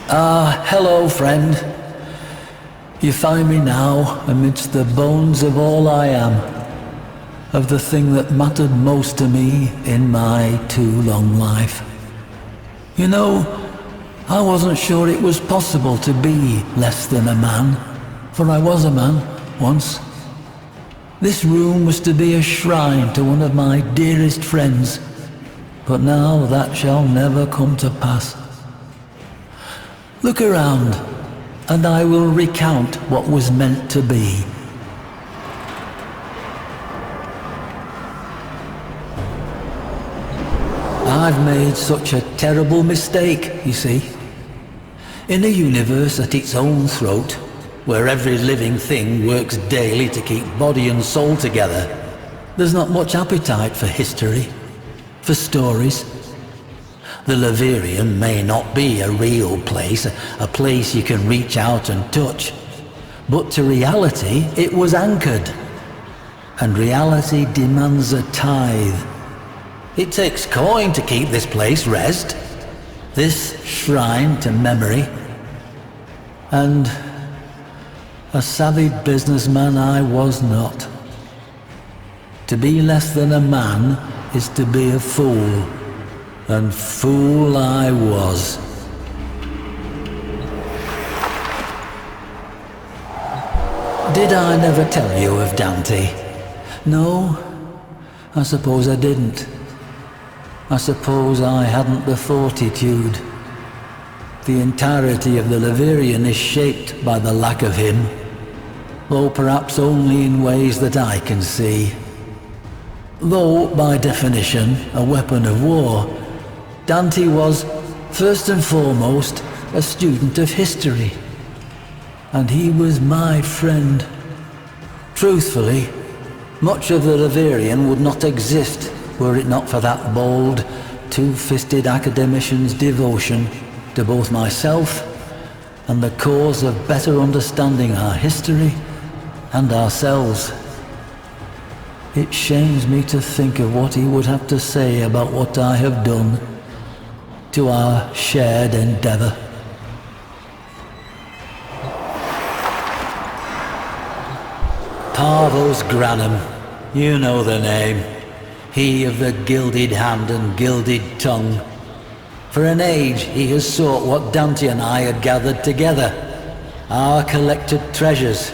Hello, friend. You find me now amidst the bones of all I am, of the thing that mattered most to me in my too long life. You know, I wasn't sure it was possible to be less than a man, for I was a man once. This room was to be a shrine to one of my dearest friends, but now that shall never come to pass. Look around, and I will recount what was meant to be. I've made such a terrible mistake, you see. In a universe at its own throat, where every living thing works daily to keep body and soul together, there's not much appetite for history, for stories. The Leverian may not be a real place, a place you can reach out and touch, but to reality it was anchored, and reality demands a tithe. It takes coin to keep this place rest, this shrine to memory, and a savvy businessman I was not. To be less than a man is to be a fool. And fool I was. Did I never tell you of Dante? No, I suppose I didn't. I suppose I hadn't the fortitude. The entirety of the Leverian is shaped by the lack of him, though perhaps only in ways that I can see. Though, by definition, a weapon of war, Dante was, first and foremost, a student of history. And he was my friend. Truthfully, much of the Leverian would not exist were it not for that bold, two-fisted academician's devotion to both myself and the cause of better understanding our history and ourselves. It shames me to think of what he would have to say about what I have done to our shared endeavor. Parvus Granum, you know the name. He of the gilded hand and gilded tongue. For an age he has sought what Dante and I had gathered together, our collected treasures.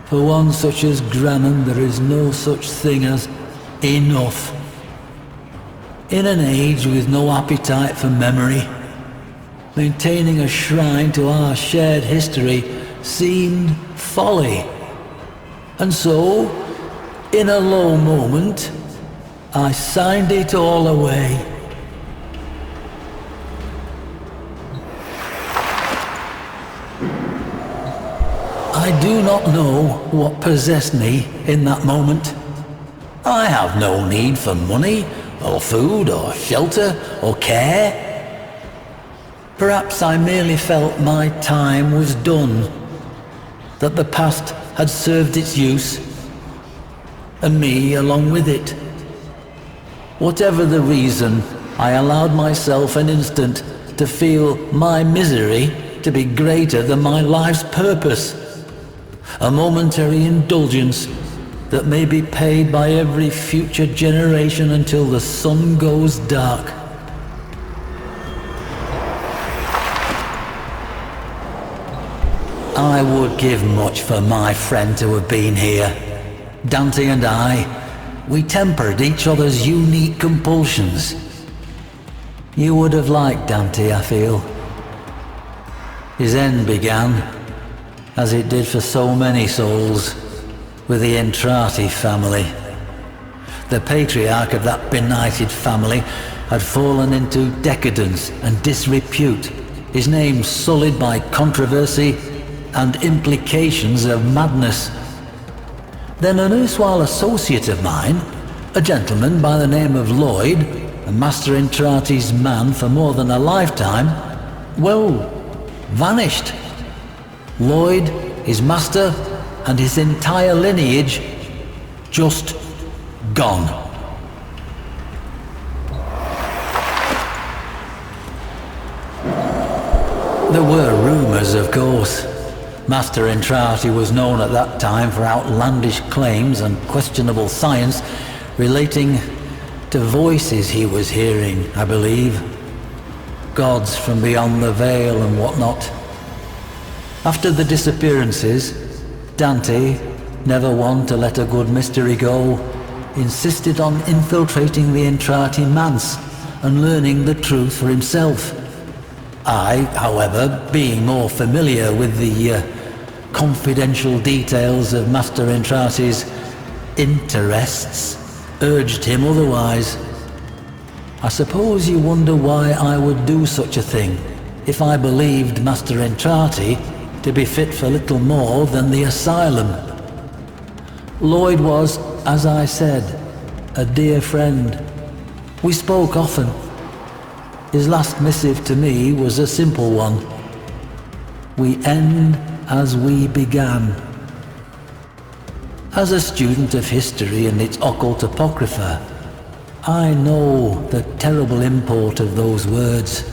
For one such as Granum there is no such thing as enough. In an age with no appetite for memory, maintaining a shrine to our shared history seemed folly. And so, in a low moment, I signed it all away. I do not know what possessed me in that moment. I have no need for money, or food, or shelter, or care. Perhaps I merely felt my time was done, that the past had served its use, and me along with it. Whatever the reason, I allowed myself an instant to feel my misery to be greater than my life's purpose. A momentary indulgence that may be paid by every future generation until the sun goes dark. I would give much for my friend to have been here. Dante and I, we tempered each other's unique compulsions. You would have liked Dante, I feel. His end began, as it did for so many souls, with the Entrati family. The patriarch of that benighted family had fallen into decadence and disrepute, his name sullied by controversy and implications of madness. Then an erstwhile associate of mine, a gentleman by the name of Lloyd, a Master Entrati's man for more than a lifetime, well, vanished. Lloyd, his master, and his entire lineage just gone. There were rumours, of course. Master Entrati was known at that time for outlandish claims and questionable science relating to voices he was hearing, I believe. Gods from beyond the veil and whatnot. After the disappearances, Dante, never one to let a good mystery go, insisted on infiltrating the Entrati manse and learning the truth for himself. I, however, being more familiar with the confidential details of Master Entrati's interests, urged him otherwise. I suppose you wonder why I would do such a thing, if I believed Master Entrati to be fit for little more than the asylum. Lloyd was, as I said, a dear friend. We spoke often. His last missive to me was a simple one. We end as we began. As a student of history and its occult apocrypha, I know the terrible import of those words,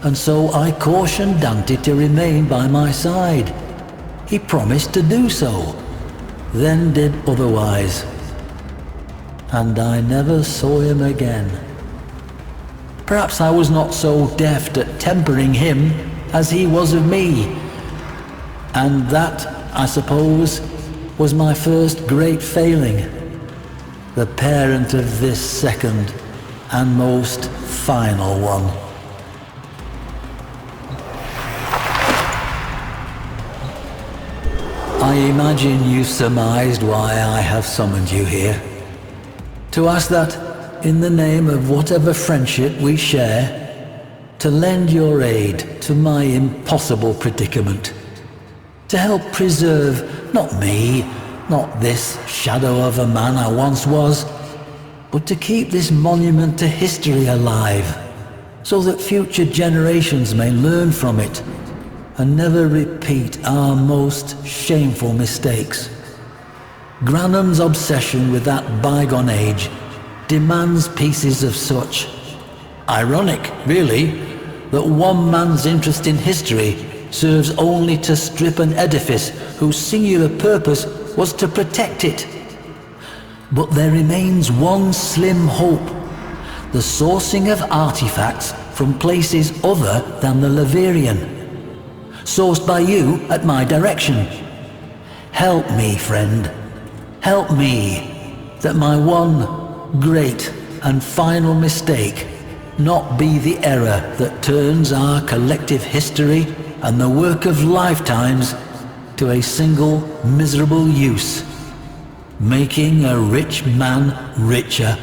and so I cautioned Dante to remain by my side. He promised to do so, then did otherwise, and I never saw him again. Perhaps I was not so deft at tempering him as he was of me, and that, I suppose, was my first great failing, the parent of this second and most final one. I imagine you surmised why I have summoned you here. To ask that, in the name of whatever friendship we share, to lend your aid to my impossible predicament. To help preserve, not me, not this shadow of a man I once was, but to keep this monument to history alive, so that future generations may learn from it and never repeat our most shameful mistakes. Granham's obsession with that bygone age demands pieces of such. Ironic, really, that one man's interest in history serves only to strip an edifice whose singular purpose was to protect it. But there remains one slim hope: the sourcing of artifacts from places other than the Leverian, sourced by you at my direction. Help me, friend. Help me, that my one great and final mistake not be the error that turns our collective history and the work of lifetimes to a single miserable use, making a rich man richer.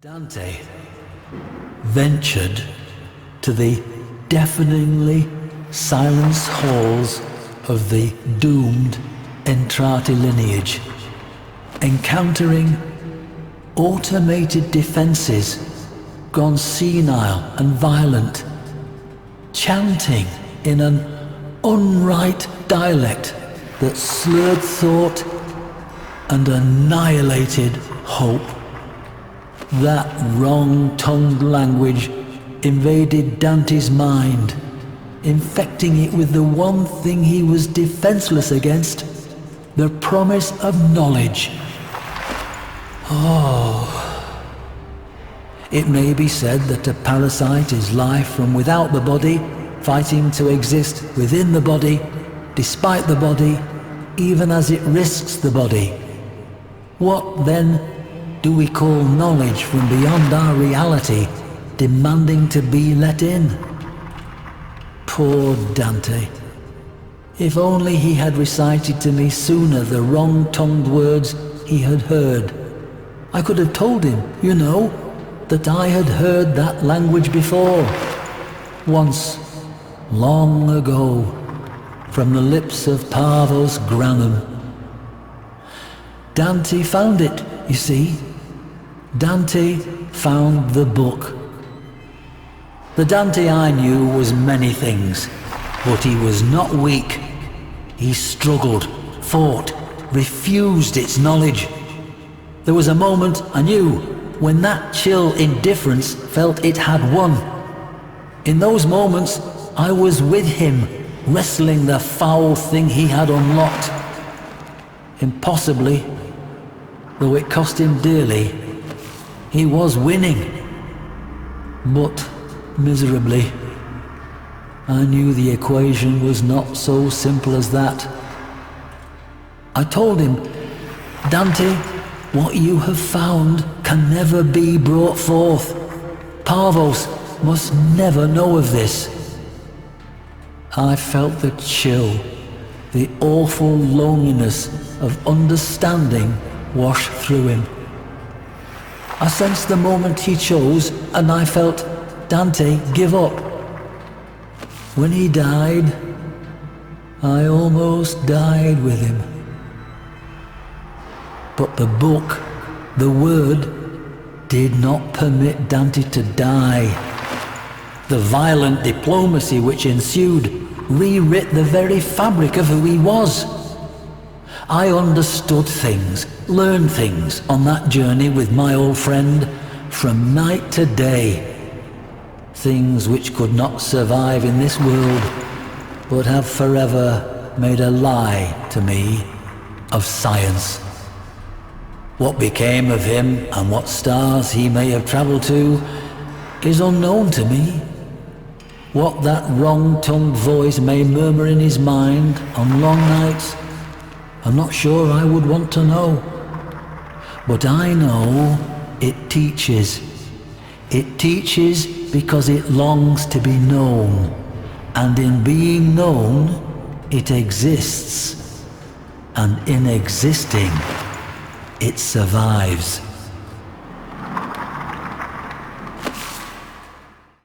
Dante ventured to the deafeningly silenced halls of the doomed Entrati lineage, encountering automated defenses gone senile and violent, chanting in an unright dialect that slurred thought and annihilated hope. That wrong-tongued language invaded Dante's mind, infecting it with the one thing he was defenseless against: the promise of knowledge. Oh. It may be said that a parasite is life from without the body, fighting to exist within the body, despite the body, even as it risks the body. What, then, do we call knowledge from beyond our reality, demanding to be let in? Poor Dante. If only he had recited to me sooner the wrong-tongued words he had heard. I could have told him, you know, that I had heard that language before. Once, long ago, from the lips of Parvos Granum. Dante found it, you see. Dante found the book. The Dante I knew was many things, but he was not weak. He struggled, fought, refused its knowledge. There was a moment I knew when that chill indifference felt it had won. In those moments, I was with him, wrestling the foul thing he had unlocked. Impossibly, though it cost him dearly, he was winning. But miserably. I knew the equation was not so simple as that. I told him, Dante, what you have found can never be brought forth. Parvos must never know of this. I felt the chill, the awful loneliness of understanding wash through him. I sensed the moment he chose, and I felt, Dante, give up. When he died, I almost died with him. But the book, the word, did not permit Dante to die. The violent diplomacy which ensued rewrit the very fabric of who he was. I understood things, learned things on that journey with my old friend from night to day. Things which could not survive in this world, but have forever made a lie to me of science. What became of him and what stars he may have travelled to is unknown to me. What that wrong-tongued voice may murmur in his mind on long nights, I'm not sure I would want to know. But I know it teaches. It teaches because it longs to be known, and in being known, it exists, and in existing, it survives.